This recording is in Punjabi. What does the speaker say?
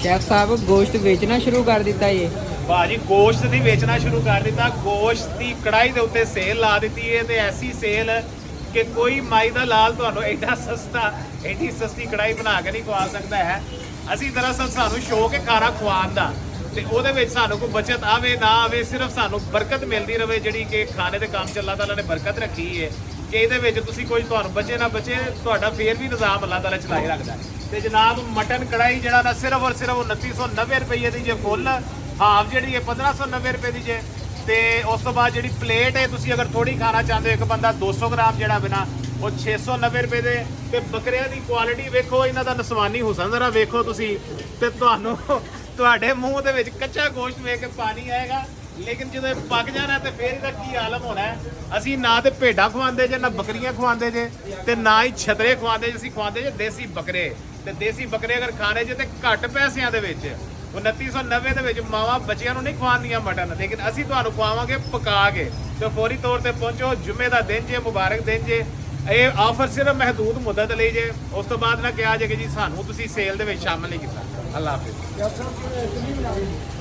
शेफ साहब गोश्त बेचना शुरू कर दिता ये ਭਾਜੀ ਗੋਸ਼ਤ ਨਹੀਂ ਵੇਚਣਾ ਸ਼ੁਰੂ ਕਰ ਦਿੱਤਾ। ਗੋਸ਼ਤ ਦੀ ਕੜਾਈ ਦੇ ਉੱਤੇ ਸੇਲ ਲਾ ਦਿੱਤੀ ਹੈ ਤੇ ਐਸੀ ਸੇਲ ਕਿ ਕੋਈ ਮਾਈ ਦਾ ਲਾਲ ਤੁਹਾਨੂੰ ਐਡਾ ਸਸਤਾ ਐਡੀ ਸਸਤੀ ਕੜਾਈ ਬਣਾ ਕੇ ਨਹੀਂ ਖਵਾ ਸਕਦਾ ਹੈ। ਅਸੀਂ ਦਰਅਸਲ ਸਾਨੂੰ ਸ਼ੌਕ ਹੈ ਖਾਣਾ ਖਵਾਉਣ ਦਾ ਤੇ ਉਹਦੇ ਵਿੱਚ ਸਾਨੂੰ ਕੋਈ ਬਚਤ ਆਵੇ ਨਾ ਆਵੇ, ਸਿਰਫ ਸਾਨੂੰ ਬਰਕਤ ਮਿਲਦੀ ਰਵੇ, ਜਿਹੜੀ ਕਿ ਖਾਣੇ ਦੇ ਕੰਮ 'ਚ ਅੱਲਾਹ ਤਾਲਾ ਨੇ ਬਰਕਤ ਰੱਖੀ ਹੈ ਕਿ ਇਹਦੇ ਵਿੱਚ ਤੁਸੀਂ ਕੋਈ ਤੁਹਾਨੂੰ ਬਚੇ ਨਾ ਬਚੇ, ਤੁਹਾਡਾ ਫੇਰ ਵੀ ਨਿਜ਼ਾਮ ਅੱਲਾਹ ਤਾਲਾ ਚਲਾਈ ਰੱਖਦਾ। ਤੇ ਜਨਾਬ ਮਟਨ ਕੜਾਈ ਜਿਹੜਾ ਨਾ ਸਿਰਫ ਔਰ ਸਿਰਫ 2990 ਰੁਪਏ ਦੀ ਜੇ ਫੁੱਲ, ਹਾਫ ਜਿਹੜੀ ਹੈ 1590 ਰੁਪਏ ਦੀ ਜੇ। ਤੇ ਉਸ ਤੋਂ ਬਾਅਦ ਜਿਹੜੀ ਪਲੇਟ ਹੈ ਤੁਸੀਂ ਅਗਰ ਥੋੜੀ ਖਾਣਾ ਚਾਹੁੰਦੇ ਹੋ, ਇੱਕ ਬੰਦਾ 200 ਗ੍ਰਾਮ ਜਿਹੜਾ ਬਿਨਾ ਉਹ 690 ਰੁਪਏ ਦੇ। ਤੇ ਬੱਕਰਿਆਂ ਦੀ ਕੁਆਲਿਟੀ ਵੇਖੋ, ਇਹਨਾਂ ਦਾ ਨਸਵਾਨੀ ਹੁਸਨ ਜ਼ਰਾ ਵੇਖੋ ਤੁਸੀਂ, ਤੇ ਤੁਹਾਨੂੰ ਤੁਹਾਡੇ ਮੂੰਹ ਦੇ ਵਿੱਚ ਕੱਚਾ ਗੋਸ਼ਤ ਵੇਖ ਕੇ ਪਾਣੀ ਆਏਗਾ, ਲੇਕਿਨ ਜਦੋਂ ਇਹ ਪੱਕ ਜਾਣਾ ਤੇ ਫੇਰ ਇਹਦਾ ਕੀ ਆਲਮ ਹੋਣਾ ਹੈ। ਅਸੀਂ ਨਾ ਤੇ ਭੇਡਾਂ ਖਵਾਉਂਦੇ ਜੇ, ਨਾ ਬੱਕਰੀਆਂ ਖਵਾਉਂਦੇ ਜੇ, ਤੇ ਨਾ ਹੀ ਛਤਰੇ ਖਵਾਉਂਦੇ ਜੇ। ਅਸੀਂ ਖਵਾਉਂਦੇ ਜੇ ਦੇਸੀ ਬੱਕਰੇ, ਤੇ ਦੇਸੀ ਬੱਕਰੇ ਅਗਰ ਖਾਣੇ ਜੇ ਤੇ ਘੱਟ ਪੈਸਿਆਂ ਦੇ ਵਿੱਚ 2990 ਦੇ ਵਿੱਚ ਮਾਵਾਂ ਬੱਚਿਆਂ ਨੂੰ ਨਹੀਂ ਖਵਾਉਂਦੀਆਂ ਮਟਨ, ਲੇਕਿਨ ਅਸੀਂ ਤੁਹਾਨੂੰ ਖਵਾਵਾਂਗੇ ਪਕਾ ਕੇ। ਤੇ ਫੌਰੀ ਤੌਰ ਤੇ ਪਹੁੰਚੋ, ਜੁਮੇ ਦਾ ਦਿਨ ਜੇ, ਮੁਬਾਰਕ ਦਿਨ ਜੇ। ਇਹ ਆਫਰ ਸਿਰਫ ਮਹਦੂਦ ਮੁੱਦਤ ਲਈ ਜੇ, ਉਸ ਤੋਂ ਬਾਅਦ ਨਾ ਕਿਹਾ ਜੇ ਕਿ ਜੀ ਸਾਨੂੰ ਤੁਸੀਂ ਸੇਲ ਦੇ ਵਿੱਚ ਸ਼ਾਮਲ ਨਹੀਂ ਕੀਤਾ। ਅੱਲਾਹ ਹਾਫਿਜ਼।